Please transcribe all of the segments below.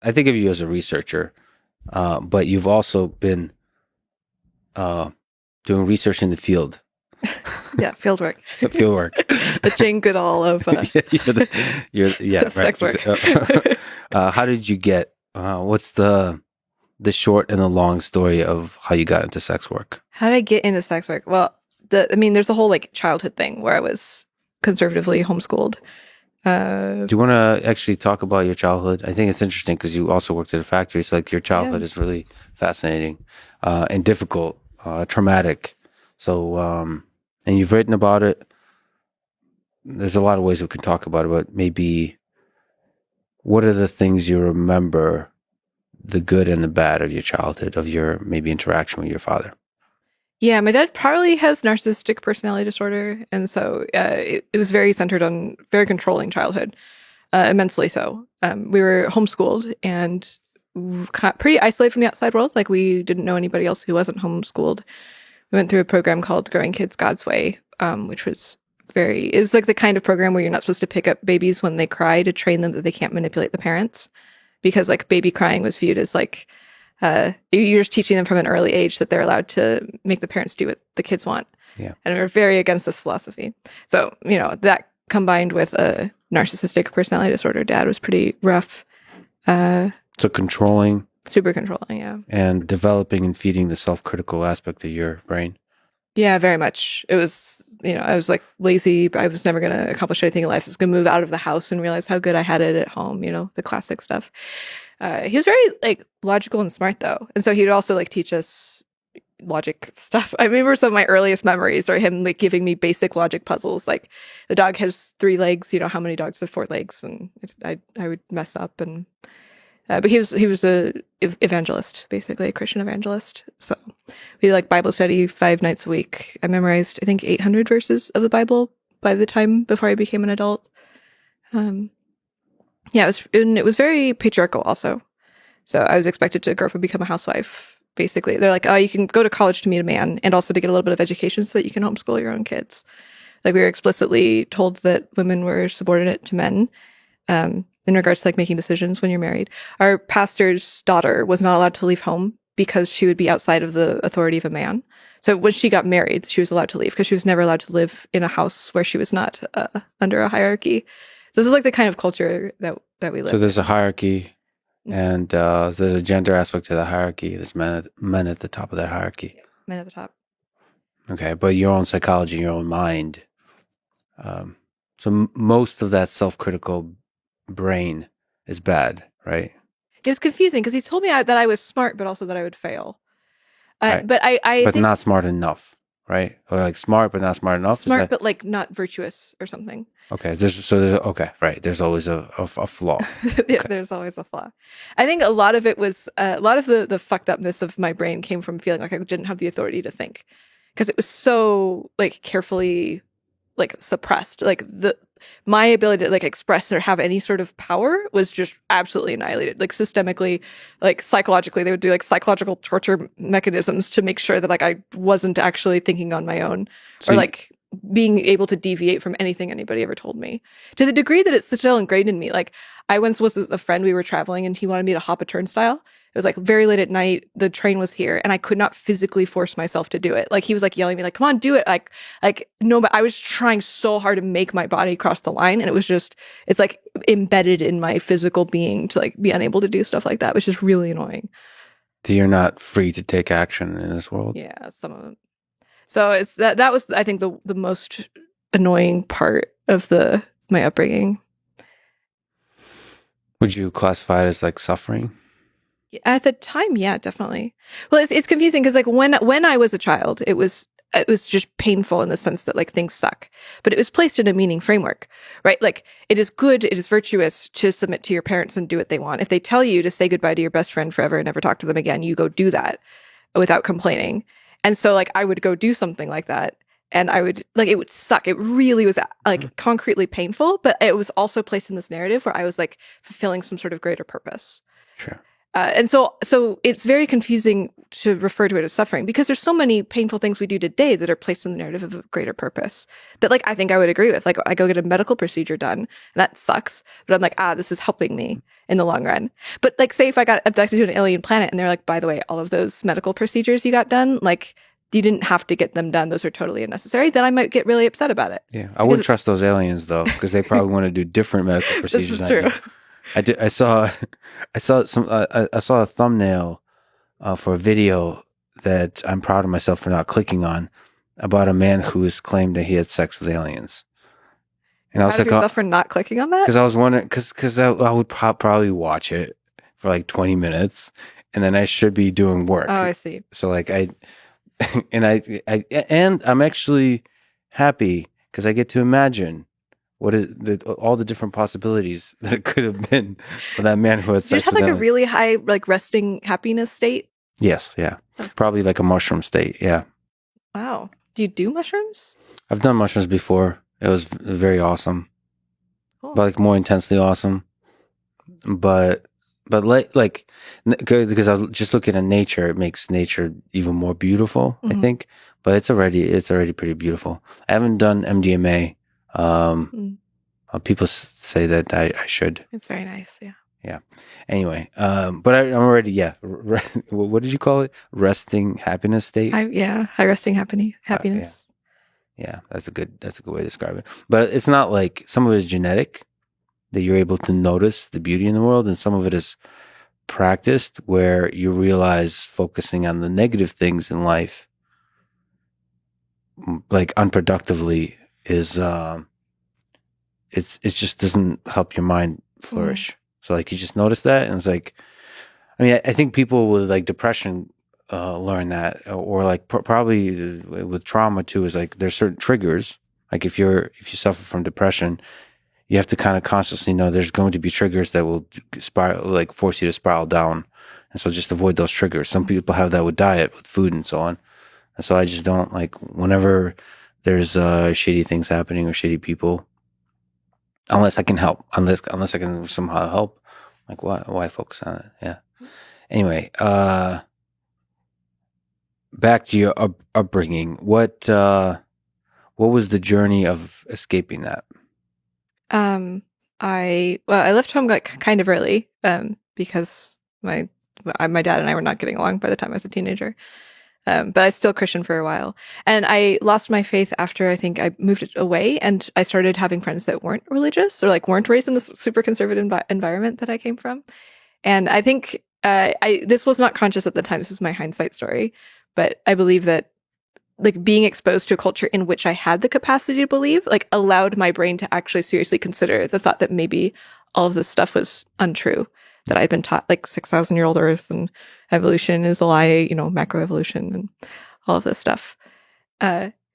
I think of you as a researcher, but you've also been doing research in the field. Yeah, field work. Field work. The Jane Goodall of right. sex work. How did you get? What's the short and the long story of how you got into sex work? How did I get into sex work? Well, there's a whole like childhood thing where I was conservatively homeschooled. Do you want to actually talk about your childhood? I think it's interesting because you also worked at a factory. So like your childhood is really fascinating and difficult, traumatic. So, and you've written about it. There's a lot of ways we can talk about it, but maybe what are the things you remember, the good and the bad of your childhood, of your maybe interaction with your father? Yeah, my dad probably has narcissistic personality disorder. And so it was very centered on very controlling childhood, immensely so. We were homeschooled and pretty isolated from the outside world. Like we didn't know anybody else who wasn't homeschooled. We went through a program called Growing Kids God's Way, which was it was like the kind of program where you're not supposed to pick up babies when they cry to train them that they can't manipulate the parents. Because like baby crying was viewed as like, you're just teaching them from an early age that they're allowed to make the parents do what the kids want. Yeah. And we're very against this philosophy. So, that combined with a narcissistic personality disorder, dad was pretty rough. So controlling. Super controlling, yeah. And developing and feeding the self-critical aspect of your brain. Yeah, very much. It was, I was like lazy. I was never going to accomplish anything in life. I was going to move out of the house and realize how good I had it at home, the classic stuff. He was very like logical and smart though. And so he would also like teach us logic stuff. I remember some of my earliest memories are him like giving me basic logic puzzles. Like the dog has 3 legs, how many dogs have 4 legs? And I would mess up but he was a evangelist, basically a Christian evangelist. So we did like Bible study 5 nights a week. I memorized, I think, 800 verses of the Bible by the time before I became an adult. Yeah, it was very patriarchal also. So I was expected to grow up and become a housewife. Basically, they're like, oh, you can go to college to meet a man and also to get a little bit of education so that you can homeschool your own kids. Like we were explicitly told that women were subordinate to men. In regards to like making decisions when you're married. Our pastor's daughter was not allowed to leave home because she would be outside of the authority of a man. So when she got married, she was allowed to leave because she was never allowed to live in a house where she was not under a hierarchy. So this is like the kind of culture that we live in. So there's a hierarchy and there's a gender aspect to the hierarchy. There's men at the top of that hierarchy. Yeah, men at the top. Okay, but your own psychology, your own mind. So most of that self-critical brain is bad, right? It was confusing because he told me that I was smart, but also that I would fail. Right. But I but think not smart enough, right? Or like smart but not smart enough. Smart, but like not virtuous or something. Okay, there's okay, right. There's always a flaw. Yeah, Okay. there's always a flaw. I think a lot of it was a lot of the fucked upness of my brain came from feeling like I didn't have the authority to think because it was so like carefully like suppressed. Like my ability to like express or have any sort of power was just absolutely annihilated. Like systemically, like psychologically, they would do like psychological torture mechanisms to make sure that like I wasn't actually thinking on my own or like being able to deviate from anything anybody ever told me, to the degree that it's still ingrained in me. Like I once was with a friend, we were traveling and he wanted me to hop a turnstile. It was like very late at night. The train was here and I could not physically force myself to do it. Like he was like yelling at me like, come on, do it. Like no, but I was trying so hard to make my body cross the line. And it's like embedded in my physical being to like be unable to do stuff like that, which is really annoying. You're not free to take action in this world. Yeah, some of them. So it's that was, I think, the most annoying part of my upbringing. Would you classify it as like suffering? At the time, yeah, definitely. Well, it's confusing because like when I was a child, it was just painful in the sense that like things suck, but it was placed in a meaning framework, right? Like it is good, it is virtuous to submit to your parents and do what they want. If they tell you to say goodbye to your best friend forever and never talk to them again, you go do that without complaining. And so like I would go do something like that and I would like, it would suck. It really was like concretely painful, but it was also placed in this narrative where I was like fulfilling some sort of greater purpose. Sure. And so it's very confusing to refer to it as suffering because there's so many painful things we do today that are placed in the narrative of a greater purpose that like I think I would agree with. Like I go get a medical procedure done and that sucks, but I'm like, this is helping me in the long run. But like say if I got abducted to an alien planet and they're like, by the way, all of those medical procedures you got done, like you didn't have to get them done. Those are totally unnecessary. Then I might get really upset about it. Yeah. I wouldn't trust those aliens though, because they probably want to do different medical procedures. This is true. I saw a thumbnail for a video that I'm proud of myself for not clicking on about a man who has claimed that he had sex with aliens. And I was like, for not clicking on that? Because I was wondering, because I would probably watch it for like 20 minutes, and then I should be doing work. Oh, I see. So like and I'm actually happy because I get to imagine what is all the different possibilities that it could have been for that man who had sex with aliens. Did you have like a really high like resting happiness state? Yes, yeah. That's probably like a mushroom state, yeah. Wow. Do you do mushrooms? I've done mushrooms before. It was very awesome. Cool. But like more intensely awesome. But like because I was just looking at nature, it makes nature even more beautiful, I think. But it's already pretty beautiful. I haven't done MDMA. People say that I should. It's very nice, yeah. Yeah. Anyway, but I'm already, what did you call it? Resting happiness state? High resting happiness. Yeah, that's a good way to describe it. But it's not like some of it is genetic that you're able to notice the beauty in the world, and some of it is practiced where you realize focusing on the negative things in life, like unproductively, is it just doesn't help your mind flourish. So like you just notice that, and it's like, I mean, I think people with like depression learn that, or like probably with trauma too. Is like there's certain triggers. Like if you suffer from depression, you have to kind of consciously know there's going to be triggers that will spiral, like force you to spiral down, and so just avoid those triggers. Some people have that with diet, with food, and so on. And so I just don't like whenever there's shitty things happening or shitty people. Unless I can help, unless I can somehow help, like why focus on it? Yeah. Anyway, back to your upbringing. What was the journey of escaping that? I left home like kind of early, because my dad and I were not getting along by the time I was a teenager. But I still Christian for a while. And I lost my faith after I think I moved away and I started having friends that weren't religious or like weren't raised in this super conservative environment that I came from. And I think this was not conscious at the time. This is my hindsight story. But I believe that like being exposed to a culture in which I had the capacity to believe, like allowed my brain to actually seriously consider the thought that maybe all of this stuff was untrue, that I'd been taught like 6,000-year-old Earth and evolution is a lie, macroevolution and all of this stuff.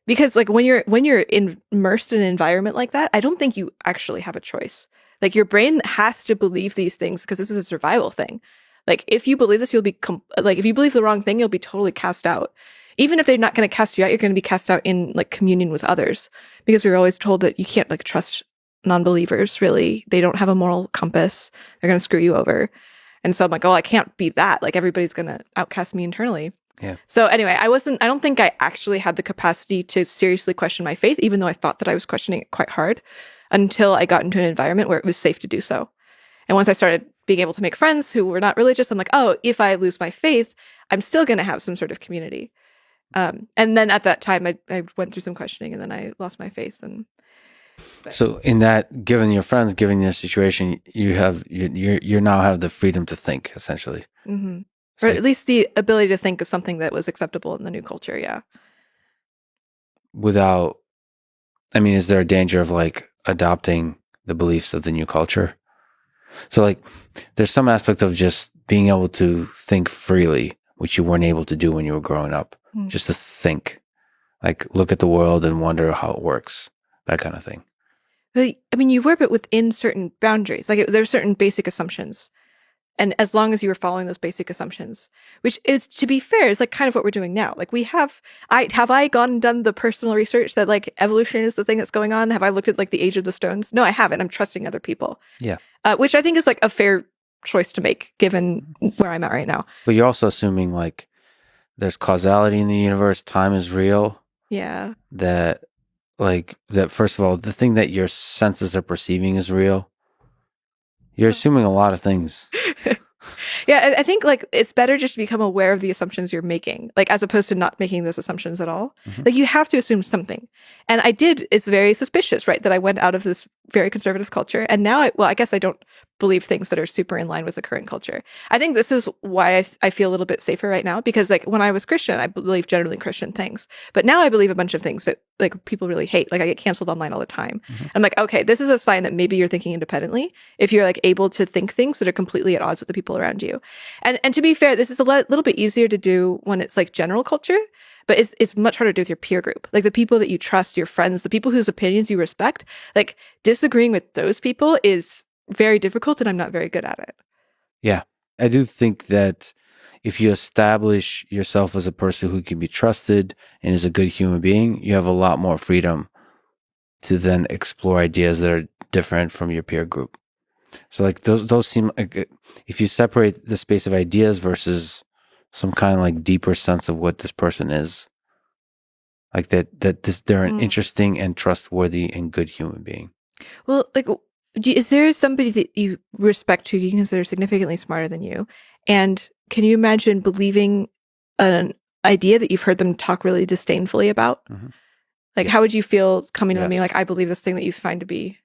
Because like when you're immersed in an environment like that, I don't think you actually have a choice. Like your brain has to believe these things because this is a survival thing. Like if you believe this, you'll be if you believe the wrong thing, you'll be totally cast out. Even if they're not going to cast you out, you're going to be cast out in like communion with others, because we were always told that you can't like trust non-believers. Really, they don't have a moral compass. They're going to screw you over. And so I'm like, oh, I can't be that. Like everybody's going to outcast me internally. Yeah. So anyway, I don't think I actually had the capacity to seriously question my faith, even though I thought that I was questioning it quite hard, until I got into an environment where it was safe to do so. And once I started being able to make friends who were not religious, I'm like, oh, if I lose my faith, I'm still going to have some sort of community. And then at that time, I went through some questioning, and then I lost my faith. So in that, given your friends, given your situation, you now have the freedom to think, essentially. Mm-hmm. Or at least the ability to think of something that was acceptable in the new culture, yeah. Without, I mean, is there a danger of like adopting the beliefs of the new culture? So like, there's some aspect of just being able to think freely, which you weren't able to do when you were growing up. Mm. Just to think, like look at the world and wonder how it works, that kind of thing. I mean, you were, but within certain boundaries. Like there are certain basic assumptions. And as long as you were following those basic assumptions, which is, to be fair, is like kind of what we're doing now. Like have I gone and done the personal research that like evolution is the thing that's going on? Have I looked at like the age of the stones? No, I haven't. I'm trusting other people. Yeah. Which I think is like a fair choice to make given where I'm at right now. But you're also assuming like there's causality in the universe, time is real. Yeah. That first of all, the thing that your senses are perceiving is real. You're assuming a lot of things. Yeah, I think like it's better just to become aware of the assumptions you're making, like as opposed to not making those assumptions at all. Mm-hmm. Like you have to assume something. And it's very suspicious, right? That I went out of this very conservative culture. And now, I guess I don't believe things that are super in line with the current culture. I think this is why I feel a little bit safer right now, because like when I was Christian, I believed generally Christian things. But now I believe a bunch of things that like people really hate. Like I get canceled online all the time. Mm-hmm. I'm like, okay, this is a sign that maybe you're thinking independently if you're like able to think things that are completely at odds with the people around you. And to be fair, this is a little bit easier to do when it's like general culture, but it's much harder to do with your peer group. Like the people that you trust, your friends, the people whose opinions you respect, like disagreeing with those people is very difficult, and I'm not very good at it. Yeah. I do think that if you establish yourself as a person who can be trusted and is a good human being, you have a lot more freedom to then explore ideas that are different from your peer group. So like those seem like, if you separate the space of ideas versus some kind of like deeper sense of what this person is, like they're an interesting and trustworthy and good human being. Well, like, is there somebody that you respect who you consider significantly smarter than you? And can you imagine believing an idea that you've heard them talk really disdainfully about? Mm-hmm. Like, how would you feel coming to me like, I believe this thing that you find to be?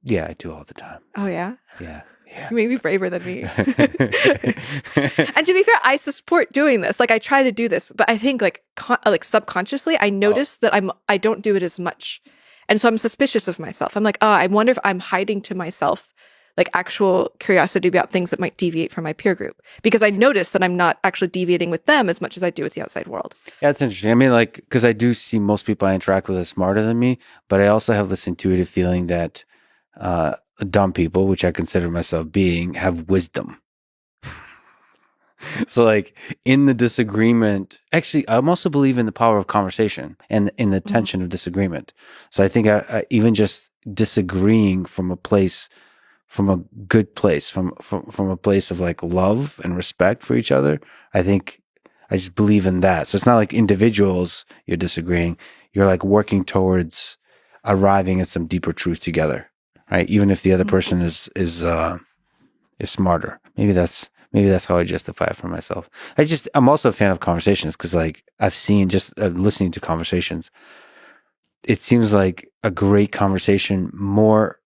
Yeah, I do all the time. Oh, yeah? Yeah. You may be braver than me. And to be fair, I support doing this. Like, I try to do this, but I think like subconsciously, I notice that I don't do it as much. And so I'm suspicious of myself. I'm like, I wonder if I'm hiding to myself like actual curiosity about things that might deviate from my peer group, because I notice that I'm not actually deviating with them as much as I do with the outside world. Yeah, it's interesting. I mean, like, because I do see most people I interact with as smarter than me, but I also have this intuitive feeling that dumb people, which I consider myself being, have wisdom. So like in the disagreement, actually, I also believe in the power of conversation and in the tension of disagreement. So I think I even just disagreeing from a good place, from a place of like love and respect for each other. I think I just believe in that. So it's not like individuals you're disagreeing. You're like working towards arriving at some deeper truth together, right? Even if the other person is smarter. Maybe that's how I justify it for myself. I'm also a fan of conversations because like I've seen just listening to conversations, it seems like a great conversation more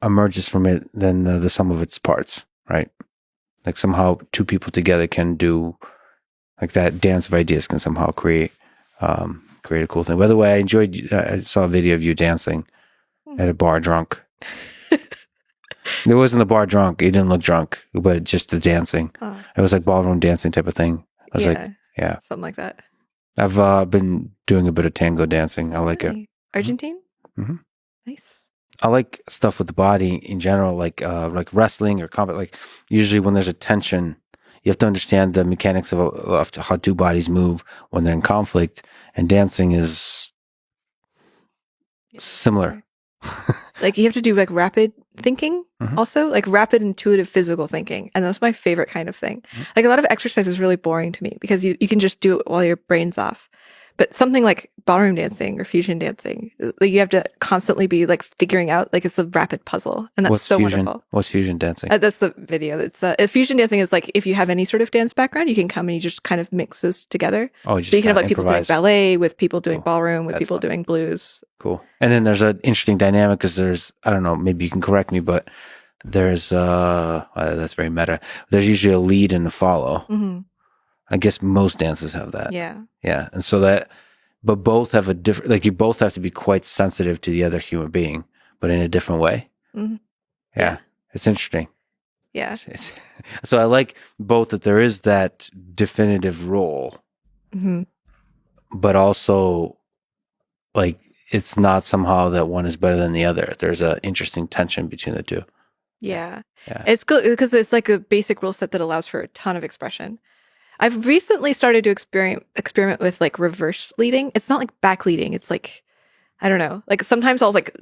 emerges from it than the sum of its parts, right? Like somehow two people together can do like that dance of ideas can somehow create a cool thing. By the way, I saw a video of you dancing at a bar drunk. It wasn't the bar drunk. He didn't look drunk, but just the dancing. Oh. It was like ballroom dancing type of thing. I was like, yeah. Something like that. I've been doing a bit of tango dancing. I like it. Argentine? Mm-hmm. Nice. I like stuff with the body in general, like wrestling or combat. Like usually when there's a tension, you have to understand the mechanics of how two bodies move when they're in conflict. And dancing is similar. Like you have to do like rapid thinking also, like rapid intuitive physical thinking, and that's my favorite kind of thing. Like a lot of exercise is really boring to me because you can just do it while your brain's off, but something like ballroom dancing or fusion dancing, like you have to constantly be like figuring out, like it's a rapid puzzle, and that's wonderful. What's fusion dancing? That's the video. That's fusion dancing is like if you have any sort of dance background, you can come and you just kind of mix those together. So you can have like people doing ballet with people doing ballroom with people doing blues. Cool. And then there's an interesting dynamic because there's, I don't know, maybe you can correct me, but there's that's very meta. There's usually a lead and a follow. Mm-hmm. I guess most dances have that. Yeah. Yeah. And so but both have a different, like you both have to be quite sensitive to the other human being, but in a different way. Mm-hmm. Yeah. It's interesting. Yeah. So I like both that there is that definitive role, but also like it's not somehow that one is better than the other. There's an interesting tension between the two. Yeah. It's good because it's like a basic rule set that allows for a ton of expression. I've recently started to experiment with like reverse leading. It's not like back leading. It's like, I don't know. Like sometimes I'll like.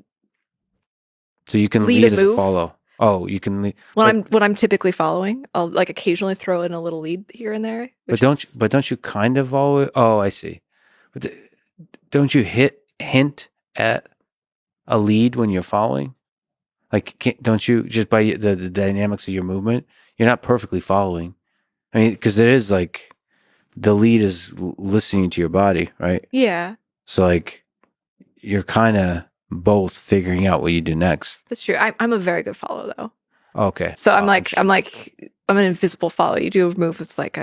So you can lead as a follow. Oh, you can. When I'm typically following, I'll like occasionally throw in a little lead here and there. But don't you kind of always? Oh, I see. But don't you hint at a lead when you're following? Like, don't you just by the dynamics of your movement? You're not perfectly following. I mean, because there is like the lead is listening to your body, right? Yeah. So like you're kind of both figuring out what you do next. That's true. I'm a very good follower though. Okay. So I'm an invisible follow. You do a move. It's like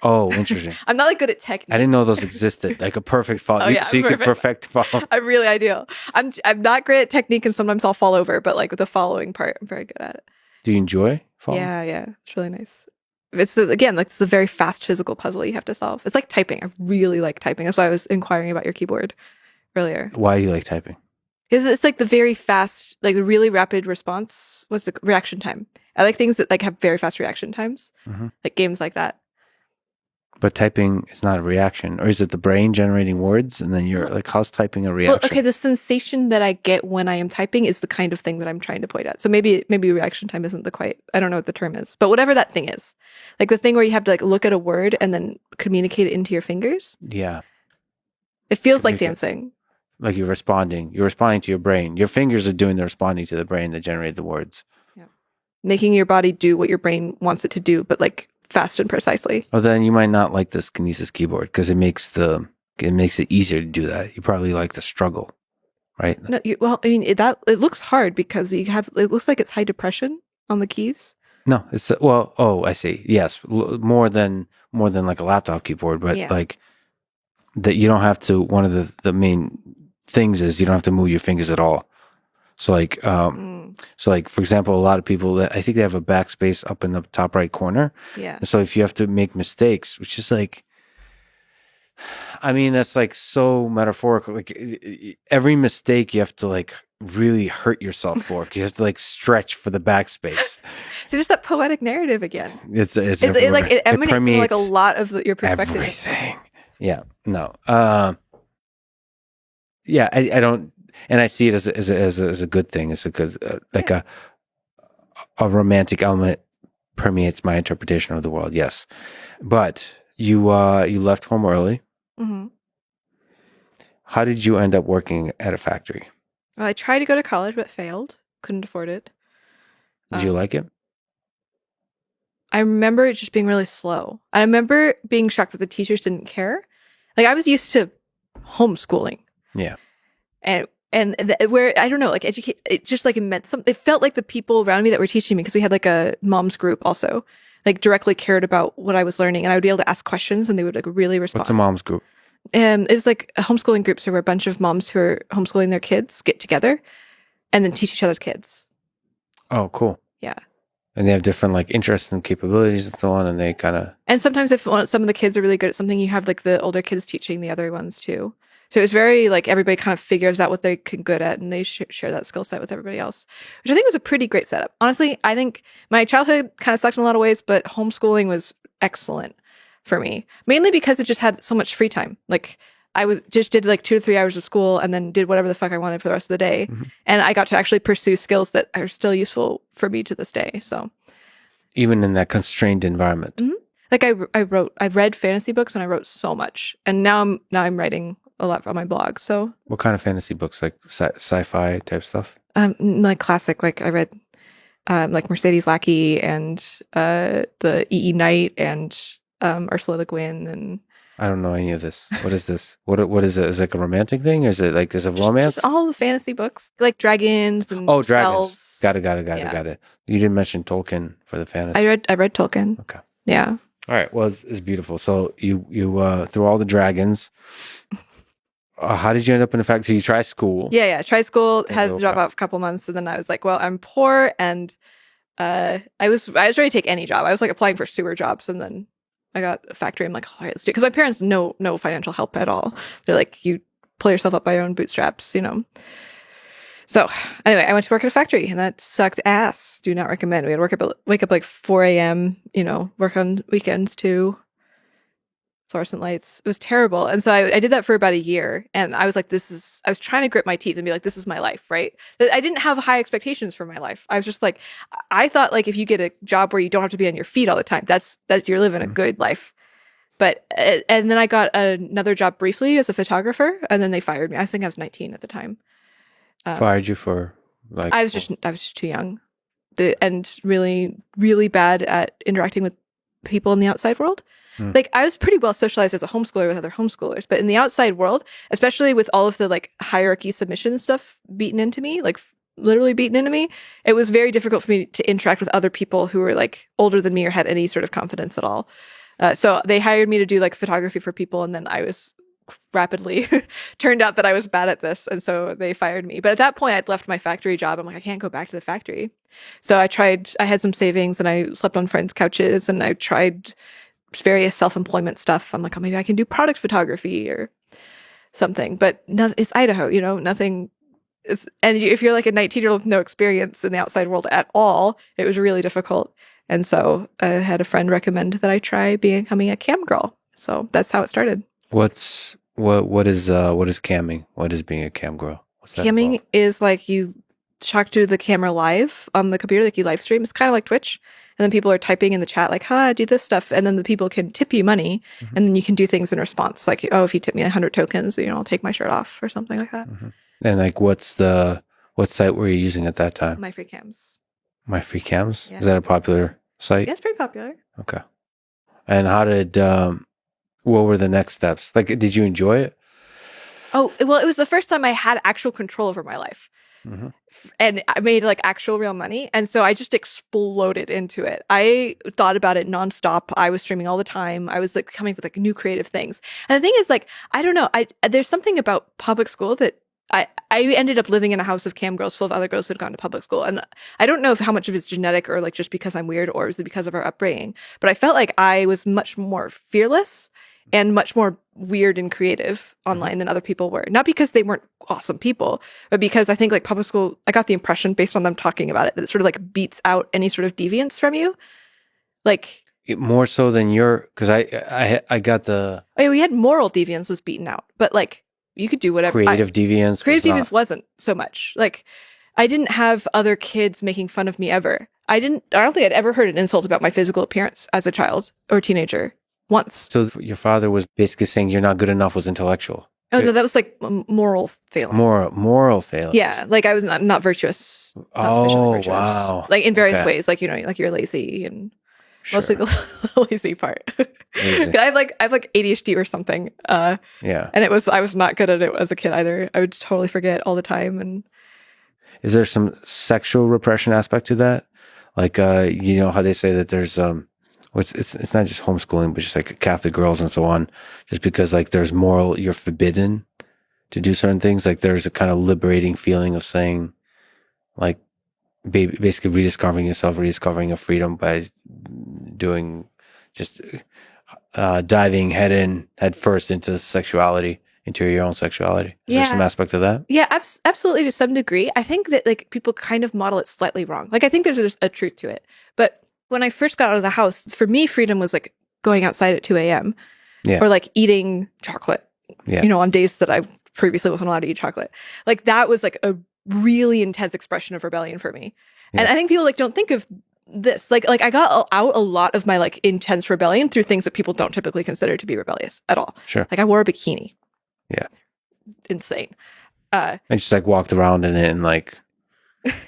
Oh, interesting. I'm not like good at technique. I didn't know those existed. Like a perfect follow. So you can perfect follow. I'm really ideal. I'm not great at technique, and sometimes I'll fall over. But like with the following part, I'm very good at it. Do you enjoy following? Yeah. It's really nice. It's a very fast physical puzzle you have to solve. It's like typing. I really like typing. That's why I was inquiring about your keyboard earlier. Why do you like typing? Because it's like the very fast, like the really rapid response. What's the reaction time? I like things that like have very fast reaction times, like games like that. But typing is not a reaction, or is it the brain generating words, and then you're like, how's typing a reaction? Well, okay, the sensation that I get when I am typing is the kind of thing that I'm trying to point at. So maybe reaction time isn't I don't know what the term is, but whatever that thing is, like the thing where you have to like look at a word and then communicate it into your fingers. Yeah, it feels like dancing. Like you're responding to your brain. Your fingers are doing the responding to the brain that generated the words. Yeah, making your body do what your brain wants it to do, but like fast and precisely. Well, then you might not like this Kinesis keyboard because it makes it easier to do that. You probably like the struggle, right? No, I mean it looks hard because it looks like it's high depression on the keys. No, it's I see. Yes, more than like a laptop keyboard, but like that you don't have to. One of the main things is you don't have to move your fingers at all. So like, for example, a lot of people that I think they have a backspace up in the top right corner. Yeah. And so if you have to make mistakes, which is like, I mean, that's like so metaphorical. Like every mistake you have to like really hurt yourself for. You have to like stretch for the backspace. So there's that poetic narrative again. It emanates from like a lot of your perspective. Everything. Yeah. No. Yeah. I don't. And I see it as a good thing. It's a good a romantic element permeates my interpretation of the world. Yes, but you left home early. Mm-hmm. How did you end up working at a factory? Well, I tried to go to college but failed. Couldn't afford it. Did you like it? I remember it just being really slow. I remember being shocked that the teachers didn't care. Like I was used to homeschooling. Yeah. And where I don't know, like it just like it meant something. It felt like the people around me that were teaching me, because we had like a mom's group also, like directly cared about what I was learning, and I would be able to ask questions and they would like really respond. What's a mom's group? It was like a homeschooling group, so where a bunch of moms who are homeschooling their kids get together and then teach each other's kids. Oh, cool. Yeah. And they have different like interests and capabilities and so on, and they kind of. And sometimes if some of the kids are really good at something, you have like the older kids teaching the other ones too. So it was very like everybody kind of figures out what they can good at, and they share that skill set with everybody else, which I think was a pretty great setup. Honestly, I think my childhood kind of sucked in a lot of ways, but homeschooling was excellent for me, mainly because it just had so much free time. Like I did like 2 to 3 hours of school and then did whatever the fuck I wanted for the rest of the day. Mm-hmm. And I got to actually pursue skills that are still useful for me to this day. So even in that constrained environment. Mm-hmm. Like I read fantasy books and I wrote so much, and now I'm writing a lot on my blog. So what kind of fantasy books? Like sci-fi type stuff? Like classic. Like I read like Mercedes Lackey and the E.E. Knight and Ursula Le Guin. And I don't know any of this. What is this? What is it? Is it like a romantic thing? Or is it like romance? Just all the fantasy books, like dragons and dragons. Spells. Got it. You didn't mention Tolkien for the fantasy. I read Tolkien. Okay. Yeah. All right. Well, it's beautiful. So you through all the dragons. How did you end up in a factory? You try school. Yeah. Try school. Had to drop out for a couple months, and then I was like, well, I'm poor, and I was ready to take any job. I was like applying for sewer jobs, and then I got a factory. I'm like, all right, let's do it. Because my parents no financial help at all. They're like, you pull yourself up by your own bootstraps, you know. So anyway, I went to work at a factory, and that sucked ass. Do not recommend. We had to wake up like 4 a.m. You know, work on weekends too. fluorescent lights. It was terrible. And so I did that for about a year. And I was like, I was trying to grit my teeth and be like, this is my life, right? I didn't have high expectations for my life. I was just like, I thought like if you get a job where you don't have to be on your feet all the time, that's you're living a good life. But, and then I got another job briefly as a photographer, and then they fired me. I think I was 19 at the time. Fired you for like? I was just too young. And really, really bad at interacting with people in the outside world. Like I was pretty well socialized as a homeschooler with other homeschoolers, but in the outside world, especially with all of the like hierarchy submission stuff beaten into me, like literally beaten into me, it was very difficult for me to interact with other people who were like older than me or had any sort of confidence at all. So they hired me to do like photography for people, and then I was rapidly turned out that I was bad at this, and so they fired me. But at that point, I'd left my factory job. I'm like, I can't go back to the factory. So I had some savings, and I slept on friends' couches, and I tried various self-employment stuff. I'm like, oh, maybe I can do product photography or something. But no, it's Idaho, nothing. And if you're like a 19-year-old with no experience in the outside world at all, it was really difficult. And so I had a friend recommend that I try becoming a cam girl. So that's how it started. What is camming? What is being a cam girl? What's that camming about? Is like you talk to the camera live on the computer, like you live stream. It's kind of like Twitch. And then people are typing in the chat like, hi, do this stuff. And then the people can tip you money. Mm-hmm. And then you can do things in response. Like, oh, if you tip me 100 tokens, I'll take my shirt off or something like that. Mm-hmm. And like, what site were you using at that time? My Free Cams. My Free Cams? Yeah. Is that a popular site? Yeah, it's pretty popular. Okay. And what were the next steps? Like, did you enjoy it? Oh, well, it was the first time I had actual control over my life. Mm-hmm. And I made like actual real money. And so I just exploded into it. I thought about it nonstop. I was streaming all the time. I was like coming up with like new creative things. And the thing is like, I don't know. There's something about public school that I ended up living in a house of cam girls full of other girls who had gone to public school. And I don't know how much of it's genetic or like just because I'm weird or is it because of our upbringing. But I felt like I was much more fearless and much more weird and creative online than other people were. Not because they weren't awesome people, but because I think like public school, I got the impression based on them talking about it, that it sort of like beats out any sort of deviance from you. Like more so than because I got the... Oh yeah, we had moral deviance was beaten out, but like you could do whatever. Creative deviance wasn't so much. Like I didn't have other kids making fun of me ever. I don't think I'd ever heard an insult about my physical appearance as a child or teenager. Once. So your father was basically saying you're not good enough was intellectual. Oh, no, that was like moral failing. Moral failing. Yeah, like I'm not virtuous. Not sufficiently virtuous. Wow. Like in various ways, like like you're lazy and mostly the lazy part. Lazy. I have like ADHD or something. Yeah. And I was not good at it as a kid either. I would totally forget all the time. And is there some sexual repression aspect to that? Like how they say that there's it's not just homeschooling, but just like Catholic girls and so on, just because like there's you're forbidden to do certain things. Like there's a kind of liberating feeling of saying like basically rediscovering yourself, rediscovering your freedom by doing just diving head first into sexuality, into your own sexuality. Is there some aspect of that? Yeah, absolutely to some degree. I think that like people kind of model it slightly wrong. Like I think there's a truth to it, but when I first got out of the house, for me, freedom was like going outside at 2 a.m. Yeah. Or like eating chocolate, yeah. On days that I previously wasn't allowed to eat chocolate. Like that was like a really intense expression of rebellion for me. Yeah. And I think people like don't think of this. Like I got out a lot of my like intense rebellion through things that people don't typically consider to be rebellious at all. Sure. Like I wore a bikini. Yeah. Insane. And just like walked around in it and like,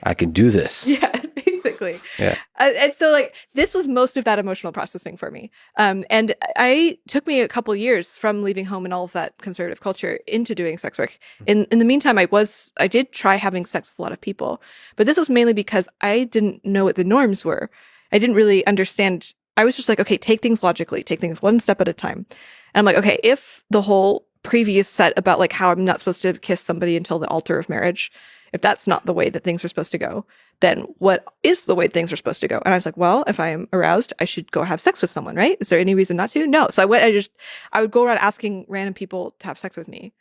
I can do this. Yeah, basically. Yeah. And so like this was most of that emotional processing for me. And I took me a couple years from leaving home and all of that conservative culture into doing sex work. In the meantime, I did try having sex with a lot of people, but this was mainly because I didn't know what the norms were. I didn't really understand. I was just like, okay, take things logically, take things one step at a time. And I'm like, okay, if the whole previous set about like how I'm not supposed to kiss somebody until the altar of marriage, if that's not the way that things are supposed to go, then what is the way things are supposed to go? And I was like, well, if I am aroused, I should go have sex with someone, right? Is there any reason not to? No. So I would go around asking random people to have sex with me.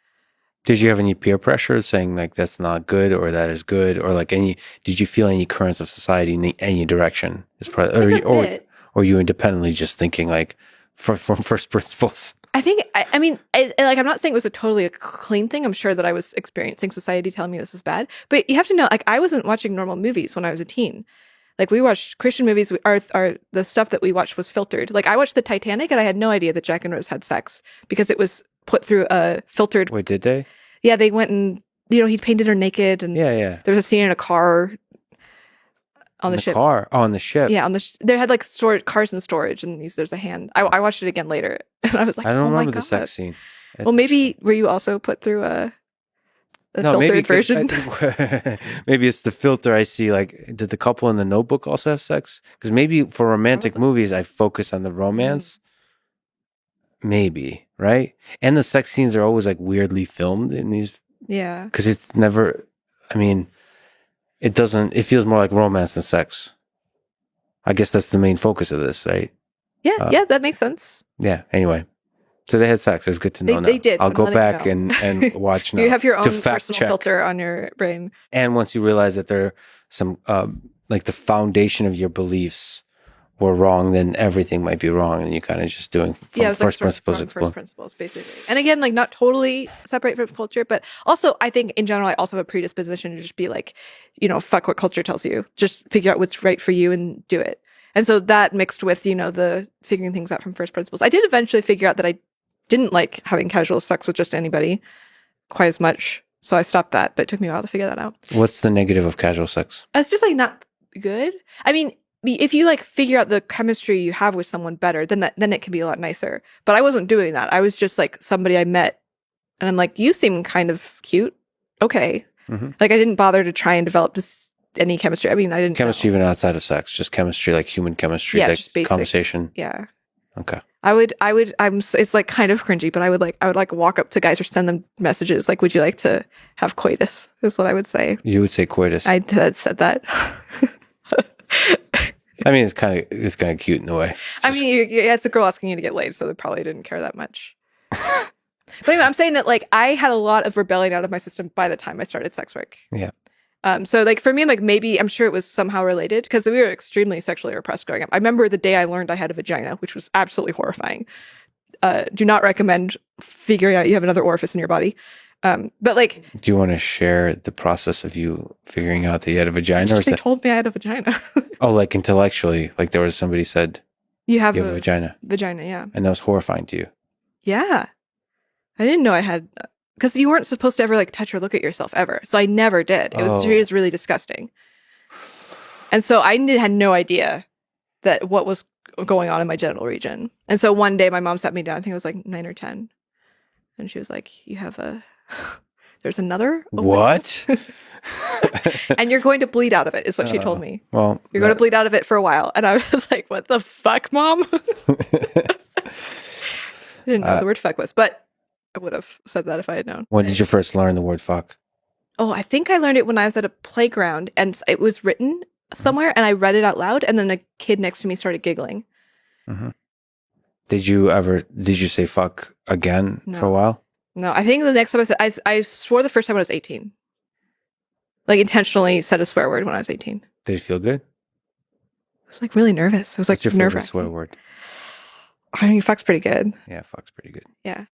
Did you have any peer pressure saying like that's not good or that is good, or like did you feel any currents of society in any direction? Or you independently just thinking like from first principles? I think, I mean, like, I'm not saying it was a clean thing. I'm sure that I was experiencing society telling me this is bad. But you have to know, like, I wasn't watching normal movies when I was a teen. Like, we watched Christian movies. The stuff that we watched was filtered. Like, I watched the Titanic, and I had no idea that Jack and Rose had sex because it was put through a filtered. Wait, did they? Yeah, they went and, he painted her naked, and yeah. There was a scene in a car on the ship. On the ship. Yeah, they had like cars in storage, and there's a hand. I watched it again later, and I was like, I don't remember my the God. sex scene. Well, maybe were you also put through a filtered version? Maybe it's the filter I see. Like, did the couple in the Notebook also have sex? Because maybe for romantic movies, I focus on the romance. Maybe, right? And the sex scenes are always like weirdly filmed in these. Yeah. Because it's never, I mean, it feels more like romance than sex. I guess that's the main focus of this, right? Yeah, that makes sense. Yeah, anyway. So they had sex. It's good to know now. They did. I'll go back and watch now. You have your own fact personal check. filter on your brain. And once you realize that there are some, like the foundation of your beliefs were wrong, then everything might be wrong. And you kind of just doing from first principles. First principles, basically. And again, like not totally separate from culture, but also I think in general, I also have a predisposition to just be like, fuck what culture tells you. Just figure out what's right for you and do it. And so that mixed with, the figuring things out from first principles. I did eventually figure out that I didn't like having casual sex with just anybody quite as much. So I stopped that, but it took me a while to figure that out. What's the negative of casual sex? It's just like not good. I mean, if you like figure out the chemistry you have with someone better, then it can be a lot nicer. But I wasn't doing that. I was just like somebody I met and I'm like, you seem kind of cute. Okay. Mm-hmm. Like I didn't bother to try and develop just any chemistry. I mean, I didn't chemistry even outside of sex, just chemistry, like human chemistry, like just basic conversation. Yeah. Okay. It's like kind of cringy, but I would walk up to guys or send them messages. Like, would you like to have coitus? Is what I would say. You would say coitus. I had said that. I mean, it's kind of cute in a way. It's a girl asking you to get laid, so they probably didn't care that much. But anyway, I'm saying that like I had a lot of rebelling out of my system by the time I started sex work. Yeah. So like for me, like maybe I'm sure it was somehow related because we were extremely sexually repressed growing up. I remember the day I learned I had a vagina, which was absolutely horrifying. Do not recommend figuring out you have another orifice in your body. But like, do you want to share the process of you figuring out that you had a vagina? They told me I had a vagina. Oh, like intellectually, like there was somebody said you have a vagina. Vagina, yeah. And that was horrifying to you. Yeah, I didn't know I had. Because you weren't supposed to ever like touch or look at yourself ever. So I never did. It was really disgusting. And so I had no idea that what was going on in my genital region. And so one day my mom sat me down, I think it was like 9 or 10. And she was like, there's another opening. What? And you're going to bleed out of it, is what she told me. Well, you're going to bleed out of it for a while. And I was like, what the fuck, Mom? I didn't know what the word fuck was, but I would have said that if I had known. When did you first learn the word fuck? Oh, I think I learned it when I was at a playground and it was written somewhere and I read it out loud and then a kid next to me started giggling. Mm-hmm. Did you say fuck again for a while? No, I think the next time I swore the first time when I was 18. Like intentionally said a swear word when I was 18. Did it feel good? I was like really nervous. It was like nerve-wracking. Swear word? I mean, fuck's pretty good. Yeah, fuck's pretty good. Yeah.